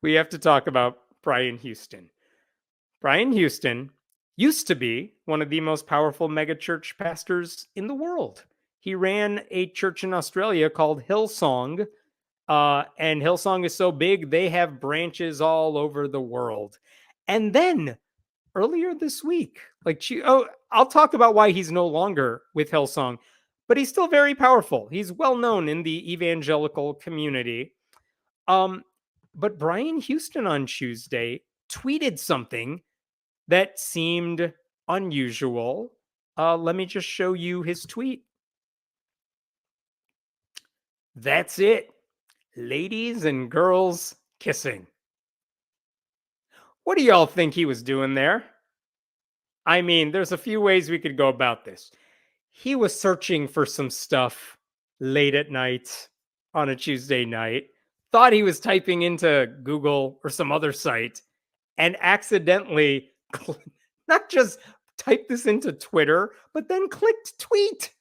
We have to talk about Brian Houston. Brian Houston used to be one of the most powerful megachurch pastors in the world. He ran a church in Australia called Hillsong, and Hillsong is so big, they have branches all over the world. And then earlier this week, I'll talk about why he's no longer with Hillsong, but he's still very powerful. He's well known in the evangelical community. Um, but Brian Houston on Tuesday tweeted something that seemed unusual. Let me just show you his tweet. That's it. Ladies and girls kissing. What do y'all think he was doing there? I mean, there's a few ways we could go about this. He was searching for some stuff late at night on a Tuesday night, thought he was typing into Google or some other site, and accidentally not just typed this into Twitter, but then clicked tweet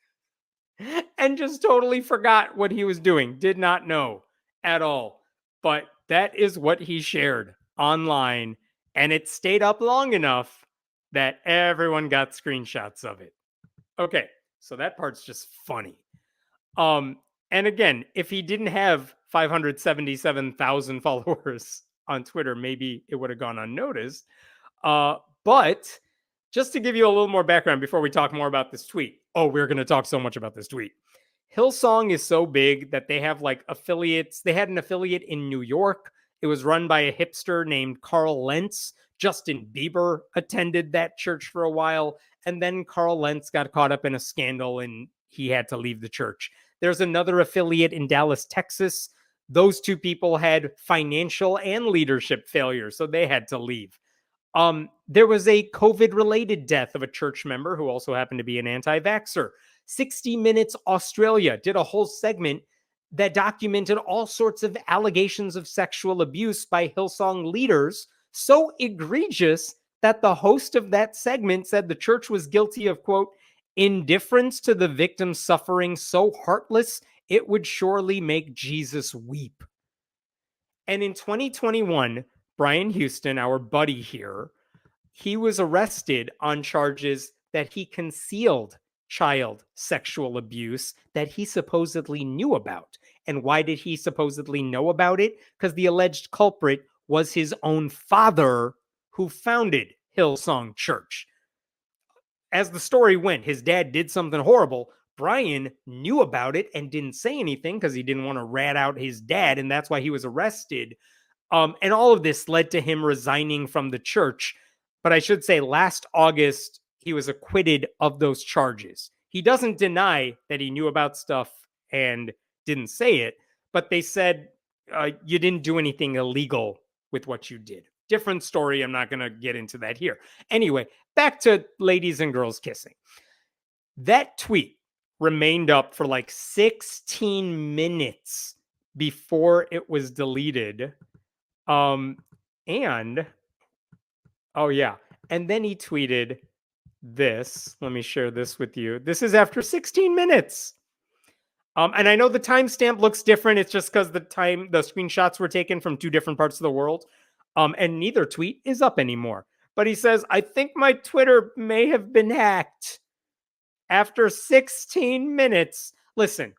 and just totally forgot what he was doing. Did not know at all. But that is what he shared online, and it stayed up long enough that everyone got screenshots of it. Okay, so that part's just funny. And again, if he didn't have 577,000 followers on Twitter, maybe it would have gone unnoticed. But just to give you a little more background before we talk more about this tweet. Oh, we're going to talk so much about this tweet. Hillsong is so big that they have like affiliates. They had an affiliate in New York. It was run by a hipster named Carl Lentz. Justin Bieber attended that church for a while. And then Carl Lentz got caught up in a scandal and he had to leave the church. There's another affiliate in Dallas, Texas. Those two people had financial and leadership failure, so they had to leave. There was a COVID-related death of a church member who also happened to be an anti-vaxxer. 60 Minutes Australia did a whole segment that documented all sorts of allegations of sexual abuse by Hillsong leaders, so egregious that the host of that segment said the church was guilty of, quote, indifference to the victim's suffering so heartless it would surely make Jesus weep. And in 2021, Brian Houston, our buddy here, he was arrested on charges that he concealed child sexual abuse that he supposedly knew about. And why did he supposedly know about it? Because the alleged culprit was his own father who founded Hillsong Church. As the story went, his dad did something horrible. Brian knew about it and didn't say anything because he didn't want to rat out his dad, and that's why he was arrested. And all of this led to him resigning from the church. But I should say last August, he was acquitted of those charges. He doesn't deny that he knew about stuff and didn't say it, but they said, you didn't do anything illegal with what you did. Different story. I'm not going to get into that here. Anyway, back to ladies and girls kissing. That tweet remained up for like 16 minutes before it was deleted. And oh yeah. And then he tweeted this. Let me share this with you. This is after 16 minutes. And I know the timestamp looks different. It's just because the screenshots were taken from two different parts of the world. And neither tweet is up anymore. But he says, I think my Twitter may have been hacked. After 16 minutes. Listen,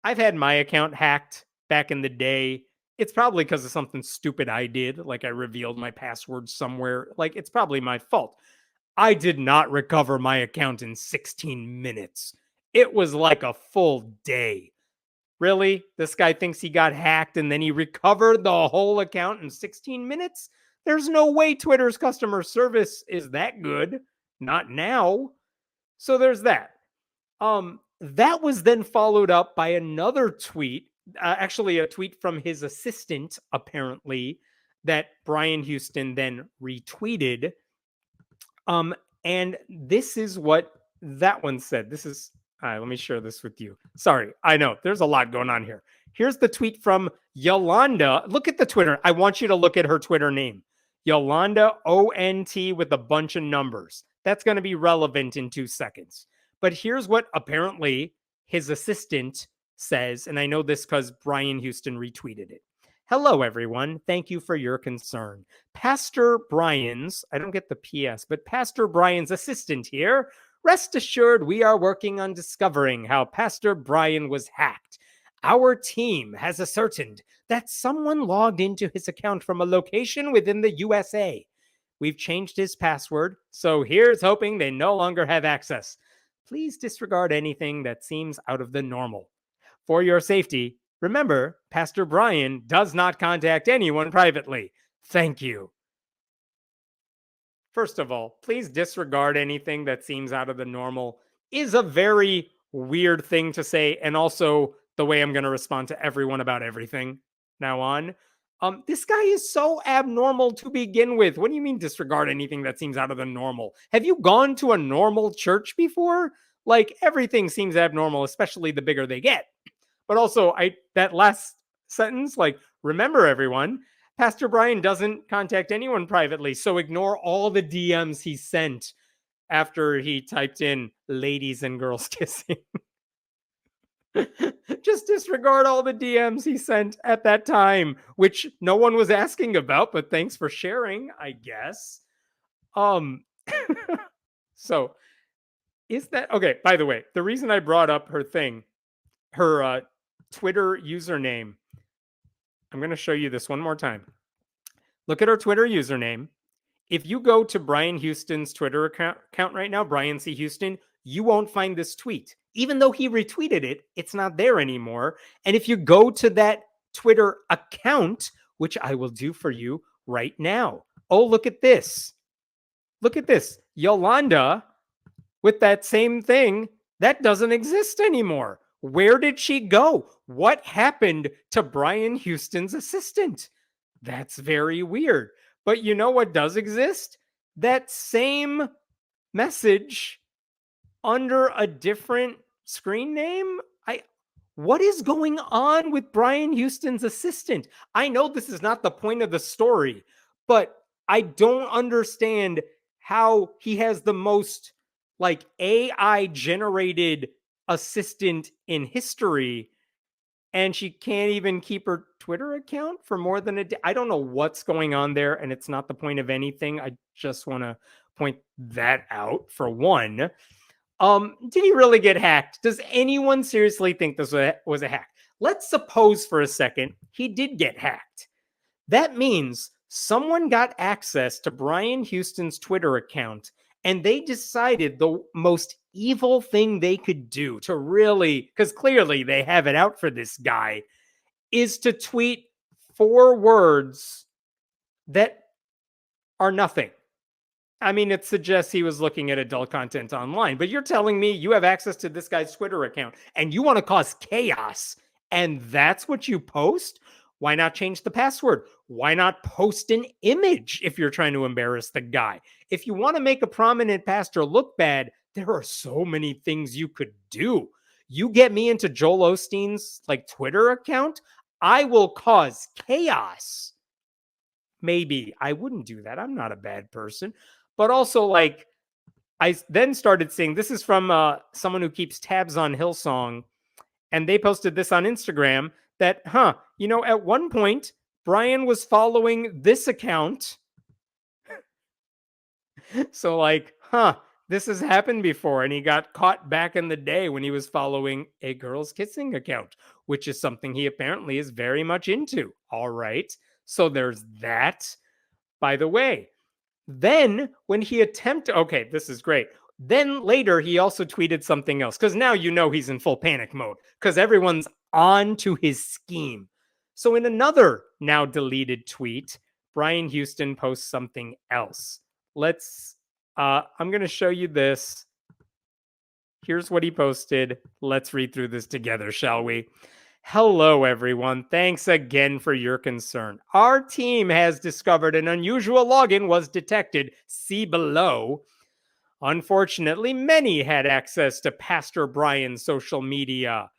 I've had my account hacked back in the day. It's probably because of something stupid I did. Like I revealed my password somewhere. Like it's probably my fault. I did not recover my account in 16 minutes. It was like a full day. Really? This guy thinks he got hacked and then he recovered the whole account in 16 minutes? There's no way Twitter's customer service is that good. Not now. So there's that. That was then followed up by another tweet, actually a tweet from his assistant, apparently, that Brian Houston then retweeted. And this is what that one said. This is, all right, let me share this with you. Sorry, I know there's a lot going on here. Here's the tweet from Yolanda. Look at the Twitter. I want you to look at her Twitter name. Yolanda ONT with a bunch of numbers. That's going to be relevant in 2 seconds. But here's what apparently his assistant says, and I know this because Brian Houston retweeted it. Hello, everyone. Thank you for your concern. Pastor Brian's, I don't get the PS, but Pastor Brian's assistant here. Rest assured, we are working on discovering how Pastor Brian was hacked. Our team has ascertained that someone logged into his account from a location within the USA. We've changed his password, so here's hoping they no longer have access. Please disregard anything that seems out of the normal. For your safety, remember, Pastor Brian does not contact anyone privately. Thank you. First of all, please disregard anything that seems out of the normal is a very weird thing to say, and also the way I'm going to respond to everyone about everything now on. This guy is so abnormal to begin with. What do you mean disregard anything that seems out of the normal? Have you gone to a normal church before? Like everything seems abnormal, especially the bigger they get. But also, that last sentence, like, remember everyone, Pastor Brian doesn't contact anyone privately, so ignore all the DMs he sent after he typed in ladies and girls kissing. Just disregard all the DMs he sent at that time, which no one was asking about, but thanks for sharing, I guess. So is that okay? By the way, the reason I brought up her thing, her Twitter username, I'm going to show you this one more time. Look at her Twitter username. If you go to Brian Houston's Twitter account right now, Brian C. Houston, you won't find this tweet. Even though he retweeted it, it's not there anymore. And if you go to that Twitter account, which I will do for you right now. Oh, look at this. Look at this. Yolanda with that same thing, that doesn't exist anymore. Where did she go? What happened to Brian Houston's assistant? That's very weird. But you know what does exist? That same message under a different screen name. What is going on with Brian Houston's assistant? I know this is not the point of the story, but I don't understand how he has the most like AI generated assistant in history, and she can't even keep her Twitter account for more than a day. I don't know what's going on there, and it's not the point of anything. I just want to point that out for one. Did he really get hacked? Does anyone seriously think this was a hack? Let's suppose for a second he did get hacked. That means someone got access to Brian Houston's Twitter account, and they decided the most evil thing they could do to really, because clearly they have it out for this guy, is to tweet 4 words that are nothing. I mean, it suggests he was looking at adult content online, but you're telling me you have access to this guy's Twitter account and you want to cause chaos, and that's what you post? Why not change the password? Why not post an image if you're trying to embarrass the guy? If you want to make a prominent pastor look bad, there are so many things you could do. You get me into Joel Osteen's like Twitter account, I will cause chaos. Maybe I wouldn't do that. I'm not a bad person. But also, like, I then started seeing, this is from someone who keeps tabs on Hillsong, and they posted this on Instagram that, at one point, Brian was following this account. So, like, this has happened before, and he got caught back in the day when he was following a girl's kissing account, which is something he apparently is very much into. All right. So there's that. By the way, then when he attempted, okay, this is great. Then later he also tweeted something else, because now you know he's in full panic mode because everyone's on to his scheme. So in another now deleted tweet, Brian Houston posts something else. I'm going to show you this. Here's what he posted. Let's read through this together, shall we? Hello, everyone. Thanks again for your concern. Our team has discovered an unusual login was detected. See below. Unfortunately, many had access to Pastor Brian's social media.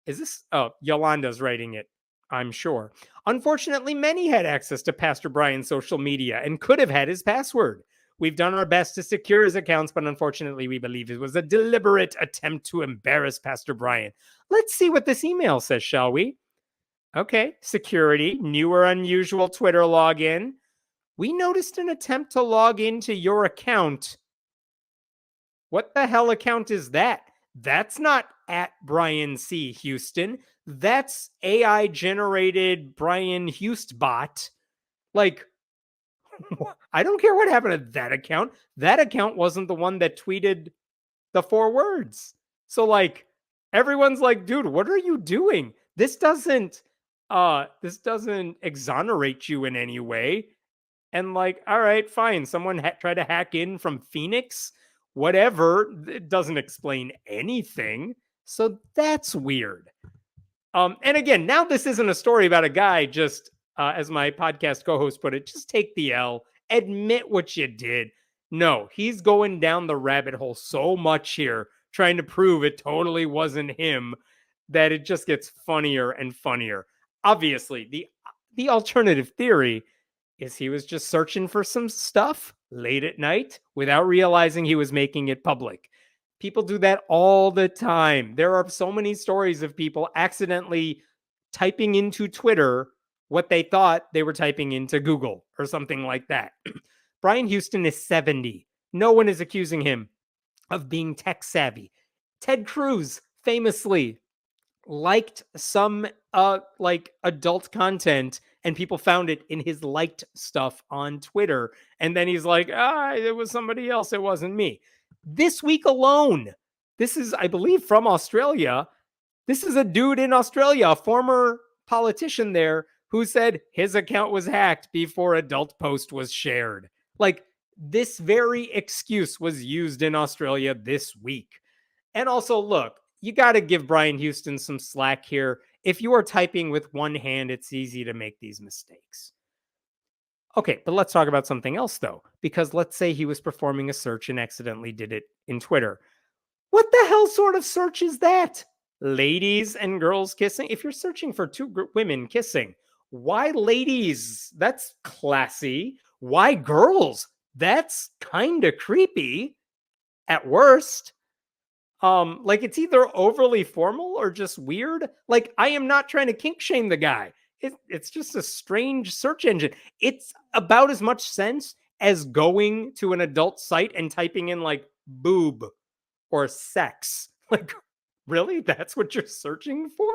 Is this? Oh, Yolanda's writing it, I'm sure. Unfortunately, many had access to Pastor Brian's social media and could have had his password. We've done our best to secure his accounts, but unfortunately, we believe it was a deliberate attempt to embarrass Pastor Brian. Let's see what this email says, shall we? Okay, security, new or unusual Twitter login. We noticed an attempt to log into your account. What the hell account is that? That's not at Brian C. Houston. That's AI generated Brian Hustbot. Like, I don't care what happened to that account. That account wasn't the one that tweeted the 4 words. So like everyone's like, dude, what are you doing? This doesn't exonerate you in any way. And like, all right, fine. Someone tried to hack in from Phoenix, whatever. It doesn't explain anything. So that's weird. And again, now this isn't a story about a guy just, as my podcast co-host put it, just take the L, admit what you did. No, he's going down the rabbit hole so much here, trying to prove it totally wasn't him, that it just gets funnier and funnier. Obviously, the alternative theory is he was just searching for some stuff late at night without realizing he was making it public. People do that all the time. There are so many stories of people accidentally typing into Twitter what they thought they were typing into Google or something like that. Brian Houston is 70. No one is accusing him of being tech savvy. Ted Cruz famously liked some like adult content, and people found it in his liked stuff on Twitter, and then he's like, it was somebody else, it wasn't me. This week alone, this is, I believe, from Australia. This is a dude in Australia, a former politician there, who said his account was hacked before adult post was shared. Like, this very excuse was used in Australia this week. And also, look, you got to give Brian Houston some slack here. If you are typing with one hand, it's easy to make these mistakes. Okay, but let's talk about something else, though, because let's say he was performing a search and accidentally did it in Twitter. What the hell sort of search is that? Ladies and girls kissing? If you're searching for two women kissing, why ladies? That's classy. Why girls? That's kind of creepy at worst. Like it's either overly formal or just weird. Like, I am not trying to kink shame the guy. It's just a strange search engine. It's about as much sense as going to an adult site and typing in like boob or sex. Like, really? That's what you're searching for?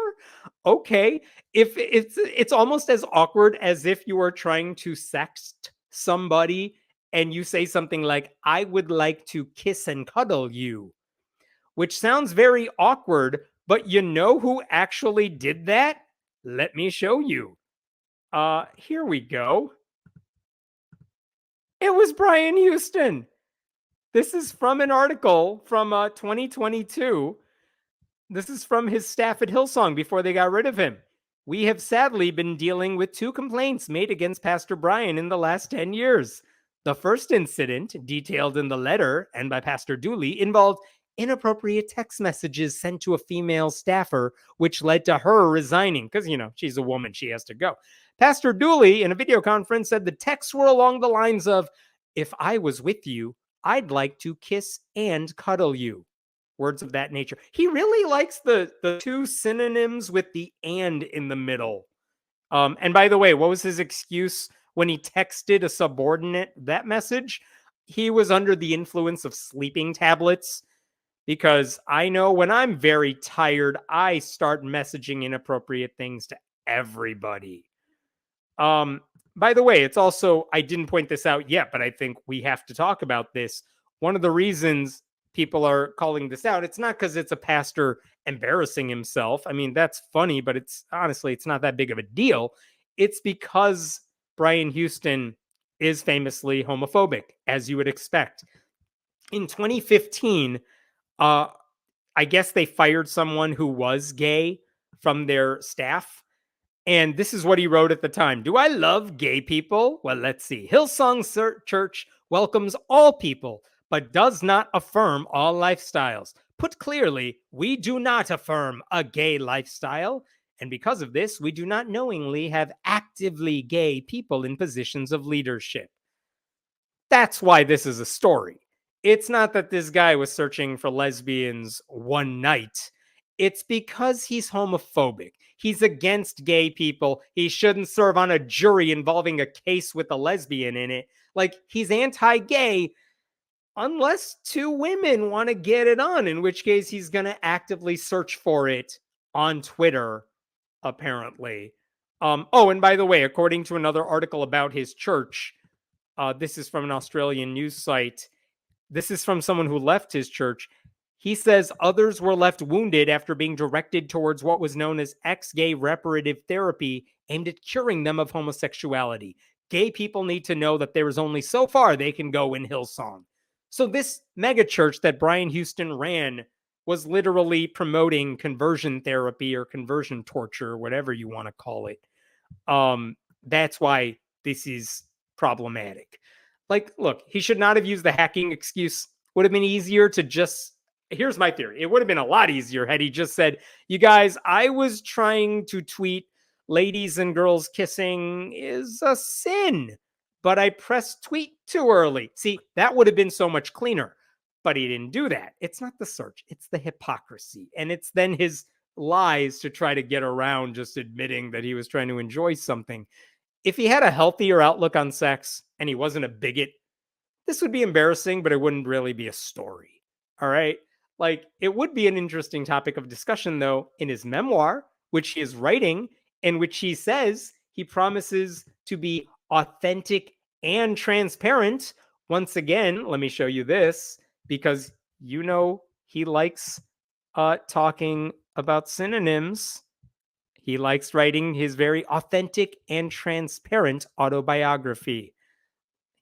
Okay. If it's almost as awkward as if you are trying to sext somebody and you say something like, I would like to kiss and cuddle you, which sounds very awkward, but you know who actually did that? Let me show you. Here we go. It was Brian Houston. This is from an article from 2022. This is from his staff at Hillsong before they got rid of him. We have sadly been dealing with 2 complaints made against Pastor Brian in the last 10 years. The first incident, detailed in the letter and by Pastor Dooley, involved inappropriate text messages sent to a female staffer, which led to her resigning because, she's a woman, she has to go. Pastor Dooley, in a video conference, said the texts were along the lines of, if I was with you, I'd like to kiss and cuddle you. Words of that nature. He really likes the 2 synonyms with the and in the middle. And by the way, what was his excuse when he texted a subordinate that message? He was under the influence of sleeping tablets, because I know when I'm very tired, I start messaging inappropriate things to everybody. By the way, it's also, I didn't point this out yet, but I think we have to talk about this. One of the reasons people are calling this out, it's not because it's a pastor embarrassing himself. I mean, that's funny, but it's not that big of a deal. It's because Brian Houston is famously homophobic, as you would expect. In 2015, I guess they fired someone who was gay from their staff. And this is what he wrote at the time. Do I love gay people? Well, let's see. Hillsong Church welcomes all people, but does not affirm all lifestyles. Put clearly, we do not affirm a gay lifestyle. And because of this, we do not knowingly have actively gay people in positions of leadership. That's why this is a story. It's not that this guy was searching for lesbians one night. It's because he's homophobic. He's against gay people. He shouldn't serve on a jury involving a case with a lesbian in it. Like, he's anti-gay unless two women want to get it on, in which case he's going to actively search for it on Twitter, apparently. Oh, and by the way, according to another article about his church, this is from an Australian news site. This is from someone who left his church. He says others were left wounded after being directed towards what was known as ex-gay reparative therapy aimed at curing them of homosexuality. Gay people need to know that there is only so far they can go in Hillsong. So this megachurch that Brian Houston ran was literally promoting conversion therapy or conversion torture, whatever you want to call it. That's why this is problematic. Like, look, he should not have used the hacking excuse. Would have been easier to just, here's my theory. It would have been a lot easier had he just said, you guys, I was trying to tweet ladies and girls kissing is a sin, but I pressed tweet too early. See, that would have been so much cleaner, but he didn't do that. It's not the search, it's the hypocrisy. And it's then his lies to try to get around just admitting that he was trying to enjoy something. If he had a healthier outlook on sex and he wasn't a bigot, this would be embarrassing, but it wouldn't really be a story. All right. Like, it would be an interesting topic of discussion, though, in his memoir, which he is writing, in which he says he promises to be authentic and transparent. Once again, let me show you this, because he likes talking about synonyms. He likes writing his very authentic and transparent autobiography.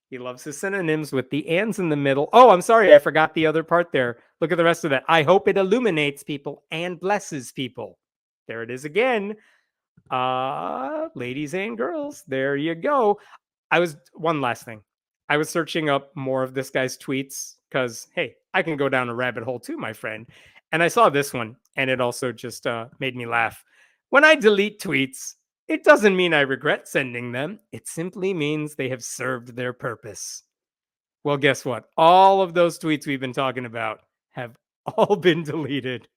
He loves his synonyms with the ands in the middle. Oh, I'm sorry, I forgot the other part there. Look at the rest of that. I hope it illuminates people and blesses people. There it is again. Ladies and girls, there you go. One last thing. I was searching up more of this guy's tweets because, hey, I can go down a rabbit hole too, my friend. And I saw this one, and it also just made me laugh. When I delete tweets, it doesn't mean I regret sending them. It simply means they have served their purpose. Well, guess what? All of those tweets we've been talking about have all been deleted.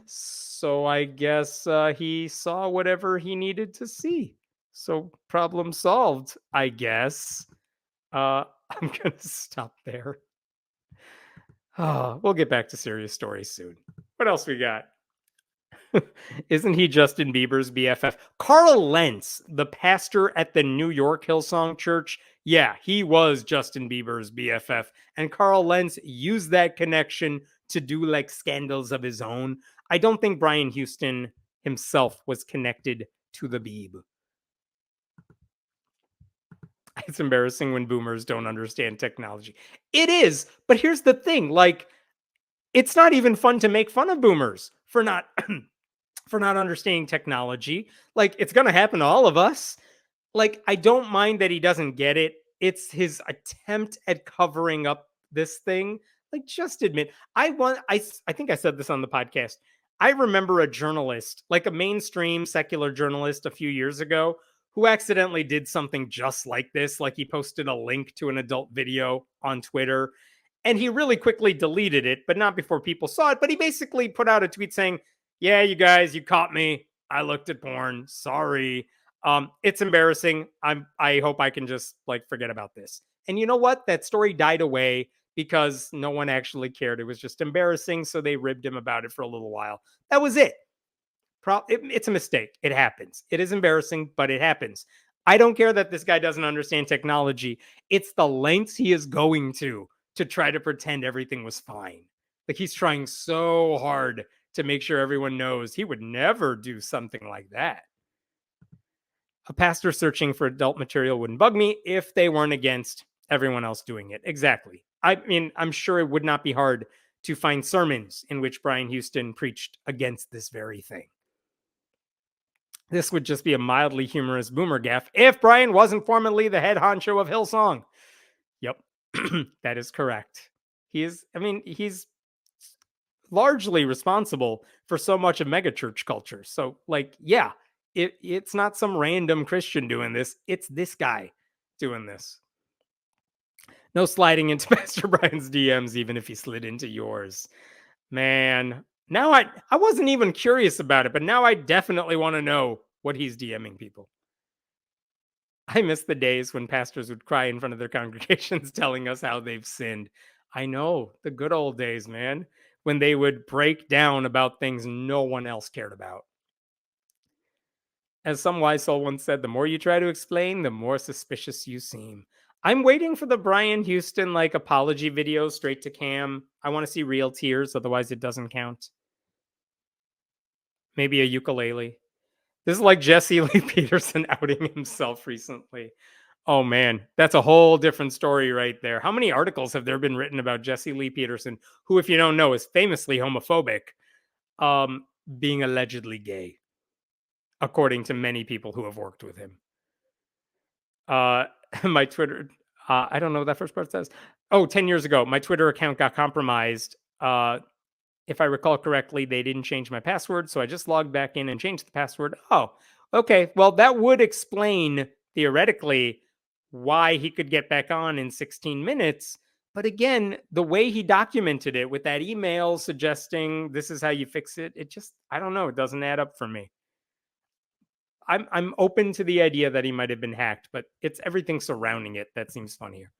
So I guess he saw whatever he needed to see. So problem solved, I guess. I'm going to stop there. We'll get back to serious stories soon. What else we got? Isn't he Justin Bieber's BFF? Carl Lentz, the pastor at the New York Hillsong Church, yeah, he was Justin Bieber's BFF. And Carl Lentz used that connection to do like scandals of his own. I don't think Brian Houston himself was connected to the Beeb. It's embarrassing when boomers don't understand technology. It is, but here's the thing, like, it's not even fun to make fun of boomers for not for not understanding technology. Like, it's going to happen to all of us. Like, I don't mind that he doesn't get it. It's his attempt at covering up this thing. Like, just admit. I think I said this on the podcast. I remember a journalist, like a mainstream secular journalist a few years ago, who accidentally did something just like this. Like, he posted a link to an adult video on Twitter, and he really quickly deleted it, but not before people saw it. But he basically put out a tweet saying, yeah, you guys, you caught me. I looked at porn. Sorry. It's embarrassing. I hope I can just like forget about this. And you know what? That story died away because no one actually cared. It was just embarrassing. So they ribbed him about it for a little while. That was it. It's a mistake. It happens. It is embarrassing, but it happens. I don't care that this guy doesn't understand technology. It's the lengths he is going to try to pretend everything was fine. Like, he's trying so hard to make sure everyone knows he would never do something like that. A pastor searching for adult material wouldn't bug me if they weren't against everyone else doing it. Exactly. I mean, I'm sure it would not be hard to find sermons in which Brian Houston preached against this very thing. This would just be a mildly humorous boomer gaffe if Brian wasn't formerly the head honcho of Hillsong. Yep, that is correct. He's largely responsible for so much of megachurch culture. So, like, yeah, it's not some random Christian doing this. It's this guy doing this. No sliding into Pastor Brian's DMs, even if he slid into yours. Man, Now I wasn't even curious about it, but now I definitely want to know what he's DMing people. I miss the days when pastors would cry in front of their congregations telling us how they've sinned. I know, the good old days, man, when they would break down about things no one else cared about. As some wise soul once said, the more you try to explain, the more suspicious you seem. I'm waiting for the Brian Houston like apology video straight to cam. I want to see real tears, otherwise it doesn't count. Maybe a ukulele. This is like Jesse Lee Peterson outing himself recently. Oh man, that's a whole different story right there. How many articles have there been written about Jesse Lee Peterson, who, if you don't know, is famously homophobic, um, being allegedly gay, according to many people who have worked with him? Uh, my Twitter, I don't know what that first part says. Oh, 10 years ago, my Twitter account got compromised. If I recall correctly, they didn't change my password, so I just logged back in and changed the password. Oh, okay. Well, that would explain theoretically why he could get back on in 16 minutes. But again, the way he documented it with that email suggesting this is how you fix it, it just, I don't know, it doesn't add up for me. I'm open to the idea that he might have been hacked, but it's everything surrounding it that seems funnier.